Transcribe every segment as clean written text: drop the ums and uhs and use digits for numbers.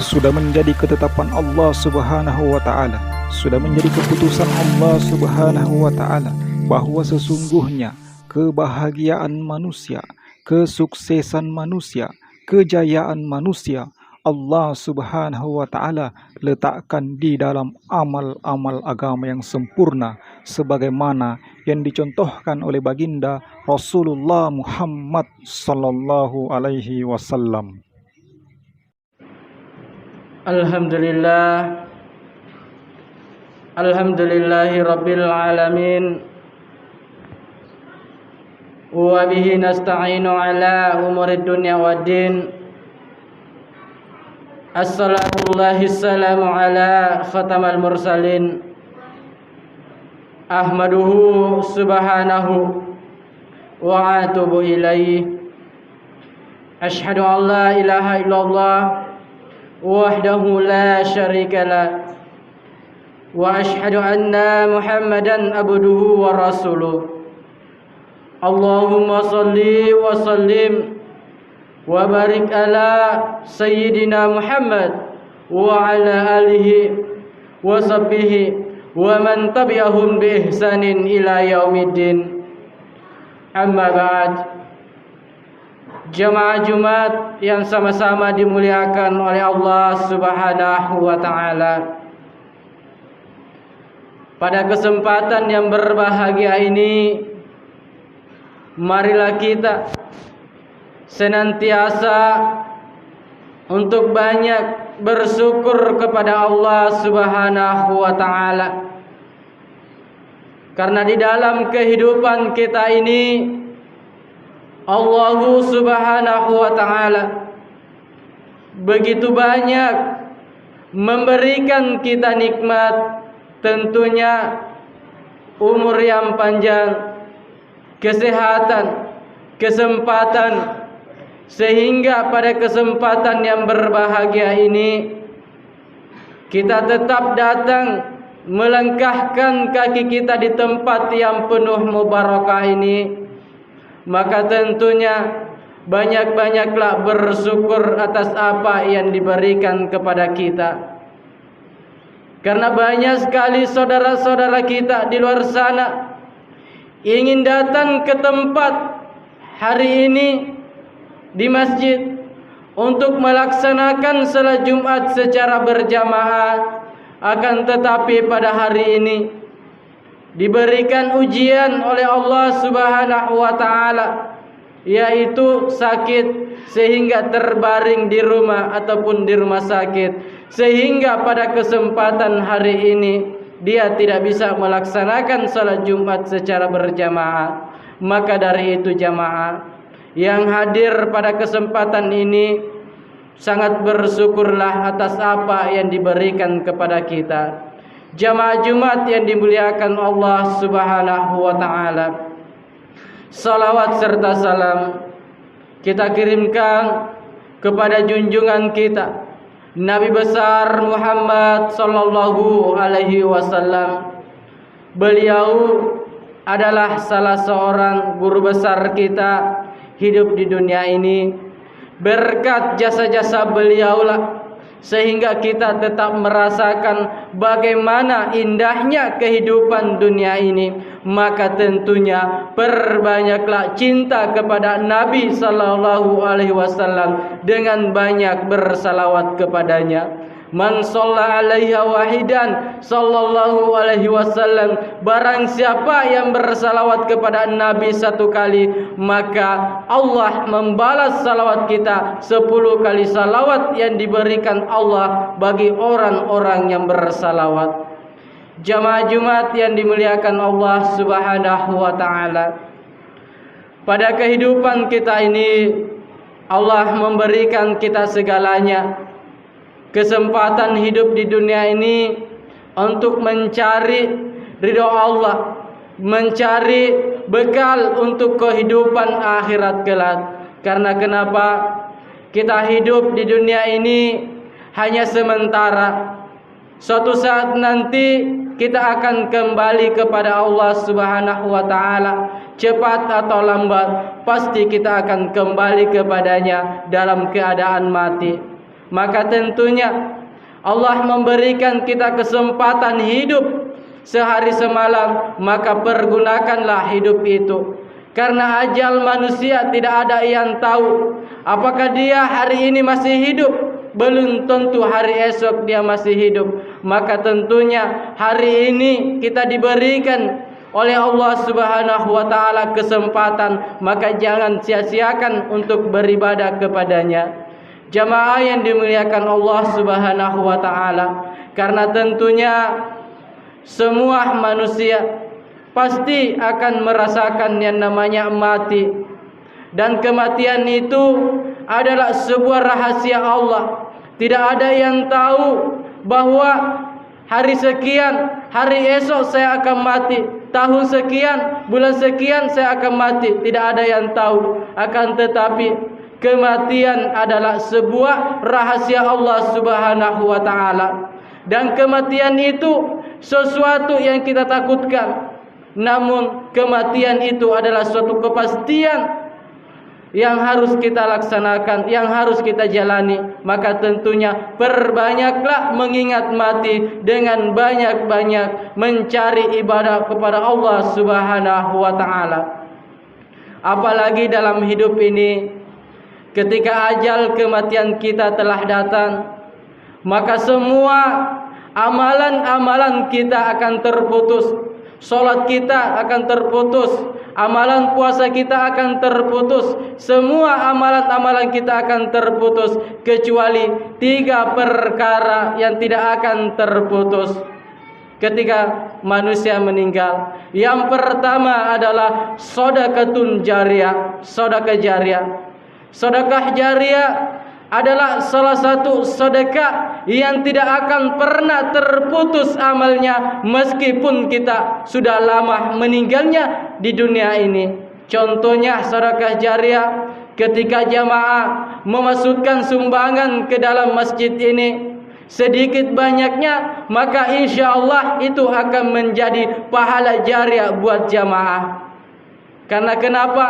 sudah menjadi ketetapan Allah Subhanahu wa taala, sudah menjadi keputusan Allah Subhanahu wa taala bahwa sesungguhnya kebahagiaan manusia, kesuksesan manusia, kejayaan manusia Allah Subhanahu wa taala letakkan di dalam amal-amal agama yang sempurna sebagaimana yang dicontohkan oleh baginda Rasulullah Muhammad sallallahu alaihi wasallam. Alhamdulillahi rabbil alamin, wa bihi nasta'inu ala umurid dunya waddin. Assalamullahi salamu ala khatamal mursalin, ahmaduhu subhanahu wa atubu ilaih. Ashhadu an la ilaha illallah wahdahu la syarika lah, wa ashhadu anna Muhammadan abduhu wa rasuluh. Allahumma salli wa sallim wa barik ala sayyidina Muhammad wa ala alihi wa sahbihi wa man tabi'ahum bi ihsanin ila yaumiddin. Amma ba'd. Jamaah Jumat yang sama-sama dimuliakan oleh Allah Subhanahu wa taala. Pada kesempatan yang berbahagia ini, marilah kita senantiasa untuk banyak bersyukur kepada Allah Subhanahu wa taala. Karena di dalam kehidupan kita ini Allah Subhanahu wa taala begitu banyak memberikan kita nikmat, tentunya umur yang panjang, kesehatan, kesempatan, sehingga pada kesempatan yang berbahagia ini kita tetap datang melangkahkan kaki kita di tempat yang penuh mubarakah ini. Maka tentunya banyak-banyaklah bersyukur atas apa yang diberikan kepada kita. Karena banyak sekali saudara-saudara kita di luar sana ingin datang ke tempat hari ini di masjid untuk melaksanakan salat Jumat secara berjamaah, akan tetapi pada hari ini diberikan ujian oleh Allah Subhanahu wa taala, yaitu sakit sehingga terbaring di rumah ataupun di rumah sakit, sehingga pada kesempatan hari ini dia tidak bisa melaksanakan salat Jumat secara berjamaah. Maka dari itu jamaah yang hadir pada kesempatan ini, sangat bersyukurlah atas apa yang diberikan kepada kita. Jamaah Jumat yang dimuliakan Allah Subhanahu wa taala, salawat serta salam kita kirimkan kepada junjungan kita Nabi besar Muhammad sallallahu alaihi wasallam. Beliau adalah salah seorang guru besar kita hidup di dunia ini. Berkat jasa-jasa beliaulah sehingga kita tetap merasakan bagaimana indahnya kehidupan dunia ini. Maka tentunya perbanyaklah cinta kepada Nabi sallallahu alaihi wasallam dengan banyak bersalawat kepadanya. Man shalla alaihi wahidan sallallahu alaihi wasallam, barang siapa yang bersalawat kepada Nabi satu kali, maka Allah membalas salawat kita 10 kali salawat yang diberikan Allah bagi orang-orang yang bersalawat. Jamaah Jumat yang dimuliakan Allah Subhanahu wa taala, pada kehidupan kita ini Allah memberikan kita segalanya. Kesempatan hidup di dunia ini untuk mencari ridha Allah, mencari bekal untuk kehidupan akhirat kelak. Karena kenapa? Kita hidup di dunia ini hanya sementara. Suatu saat nanti kita akan kembali kepada Allah Subhanahu wa taala. Cepat atau lambat pasti kita akan kembali kepadanya dalam keadaan mati. maka tentunya Allah memberikan kita kesempatan hidup sehari semalam, maka pergunakanlah hidup itu. Karena ajal manusia tidak ada yang tahu. Apakah dia hari ini masih hidup? Belum tentu hari esok dia masih hidup. Maka tentunya hari ini kita diberikan oleh Allah Subhanahu wa taala kesempatan, maka jangan sia-siakan untuk beribadah kepadanya. Jamaah yang dimuliakan Allah Subhanahu wa taala, karena tentunya semua manusia pasti akan merasakan yang namanya mati. Dan kematian itu adalah sebuah rahasia Allah. Tidak ada yang tahu bahwa hari sekian, hari esok saya akan mati, tahun sekian, bulan sekian saya akan mati. Tidak ada yang tahu. Akan tetapi kematian adalah sebuah rahasia Allah Subhanahu wa taala. Dan kematian itu sesuatu yang kita takutkan. Namun kematian itu adalah suatu kepastian yang harus kita laksanakan, yang harus kita jalani. Maka tentunya perbanyaklah mengingat mati dengan banyak-banyak mencari ibadah kepada Allah Subhanahu wa taala. Apalagi dalam hidup ini, ketika ajal kematian kita telah datang, maka semua amalan-amalan kita akan terputus. Solat kita akan terputus, amalan puasa kita akan terputus, semua amalan-amalan kita akan terputus, kecuali 3 perkara yang tidak akan terputus ketika manusia meninggal. Yang pertama adalah sedekatun jariyah, sedekah jariyah. Sedekah jariyah adalah salah satu sedekah yang tidak akan pernah terputus amalnya meskipun kita sudah lama meninggalnya di dunia ini. Contohnya sedekah jariyah, ketika jamaah memasukkan sumbangan ke dalam masjid ini, sedikit banyaknya, maka insya Allah itu akan menjadi pahala jariyah buat jamaah. Karena kenapa?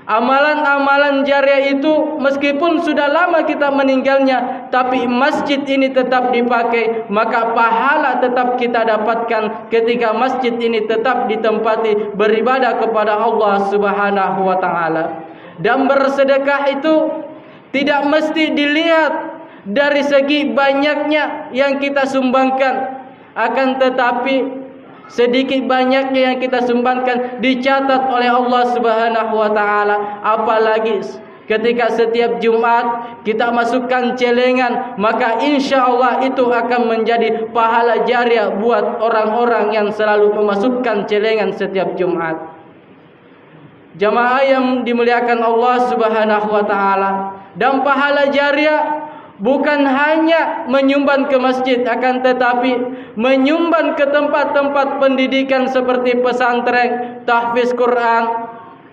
Amalan-amalan jariyah itu meskipun sudah lama kita meninggalnya, tapi masjid ini tetap dipakai, maka pahala tetap kita dapatkan ketika masjid ini tetap ditempati beribadah kepada Allah Subhanahu wa taala. Dan bersedekah itu tidak mesti dilihat dari segi banyaknya yang kita sumbangkan, akan tetapi sedikit banyaknya yang kita sumbangkan dicatat oleh Allah Subhanahu wa taala. Apalagi ketika setiap Jumat kita masukkan celengan, maka insya Allah itu akan menjadi pahala jariyah buat orang-orang yang selalu memasukkan celengan setiap Jumat. Jamaah yang dimuliakan Allah Subhanahu wa taala, dan pahala jariyah bukan hanya menyumbang ke masjid, akan tetapi menyumbang ke tempat-tempat pendidikan seperti pesantren, tahfiz Quran,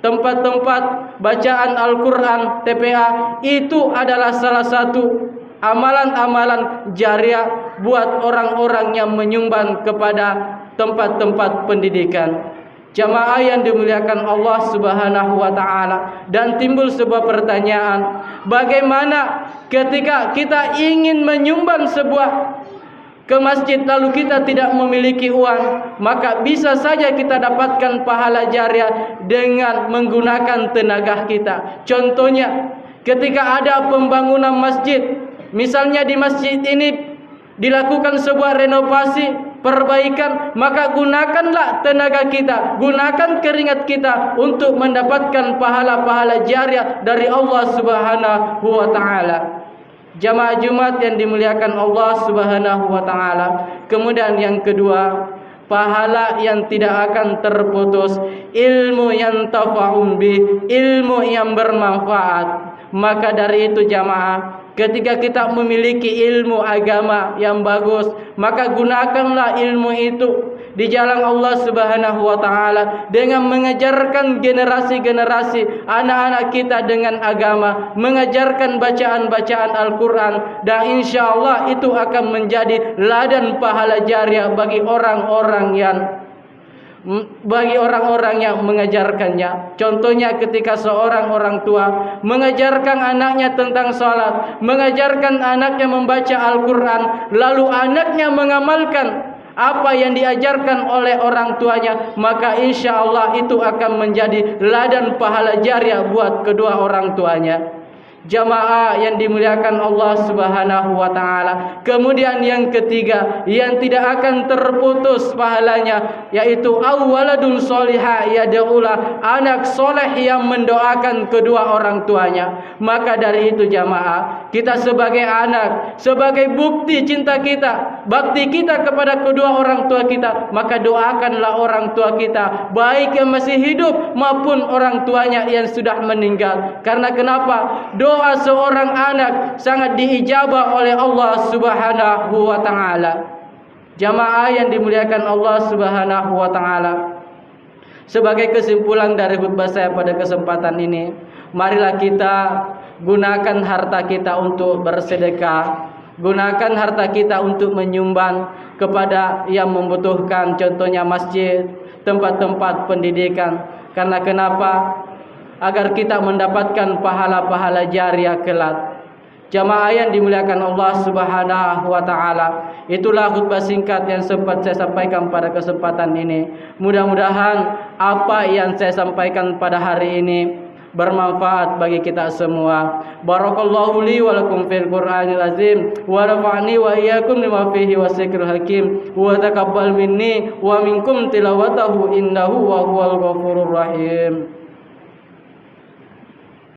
tempat-tempat bacaan Al-Quran, TPA. Itu adalah salah satu amalan-amalan jariyah buat orang-orang yang menyumbang kepada tempat-tempat pendidikan. Jamaah yang dimuliakan Allah Subhanahu wa taala, dan timbul sebuah pertanyaan, bagaimana ketika kita ingin menyumbang sebuah ke masjid lalu kita tidak memiliki uang? Maka bisa saja kita dapatkan pahala jariyah dengan menggunakan tenaga kita. Contohnya, ketika ada pembangunan masjid, misalnya di masjid ini dilakukan sebuah renovasi, perbaikan, maka gunakanlah tenaga kita, gunakan keringat kita untuk mendapatkan pahala-pahala jariyah dari Allah Subhanahu wa taala. Jamaah Jumat yang dimuliakan Allah Subhanahu wa taala. Kemudian yang kedua, pahala yang tidak akan terputus, ilmu yang tafa'un bih, ilmu yang bermanfaat. Maka dari itu jamaah, ketika kita memiliki ilmu agama yang bagus, maka gunakanlah ilmu itu di jalan Allah Subhanahu wa taala dengan mengajarkan generasi-generasi anak-anak kita dengan agama, mengajarkan bacaan-bacaan Al-Quran, dan insya Allah itu akan menjadi ladan pahala jariyah bagi orang-orang yang bagi orang-orang yang mengajarkannya. Contohnya ketika seorang orang tua mengajarkan anaknya tentang salat, mengajarkan anaknya membaca Al-Quran, lalu anaknya mengamalkan apa yang diajarkan oleh orang tuanya, maka insya Allah itu akan menjadi ladan pahala jariah buat kedua orang tuanya. Jamaah yang dimuliakan Allah Subhanahu wa taala. Kemudian yang ketiga yang tidak akan terputus pahalanya, yaitu awwaladun sholihah yad'ulah, anak soleh yang mendoakan kedua orang tuanya. Maka dari itu jamaah, kita sebagai anak, sebagai bukti cinta kita, bakti kita kepada kedua orang tua kita, maka doakanlah orang tua kita, baik yang masih hidup maupun orang tuanya yang sudah meninggal. Karena kenapa? Doa seorang anak sangat diijabah oleh Allah Subhanahu wa taala. Jamaah yang dimuliakan Allah Subhanahu wa taala. Sebagai kesimpulan dari khutbah saya pada kesempatan ini, marilah kita gunakan harta kita untuk bersedekah, gunakan harta kita untuk menyumbang kepada yang membutuhkan, contohnya masjid, tempat-tempat pendidikan. Karena kenapa? Agar kita mendapatkan pahala-pahala jariah kelak. Jamaah yang dimuliakan Allah Subhanahu wa taala, itulah khutbah singkat yang sempat saya sampaikan pada kesempatan ini. Mudah-mudahan apa yang saya sampaikan pada hari ini bermanfaat bagi kita semua. Barakallahu li wa lakum fil Qur'anil azim wa nafa'ni wa iyyakum lima fihi wasikrul hakim wa taqabbal minni wa minkum tilawatahu innahu wa huwal ghafurur rahim.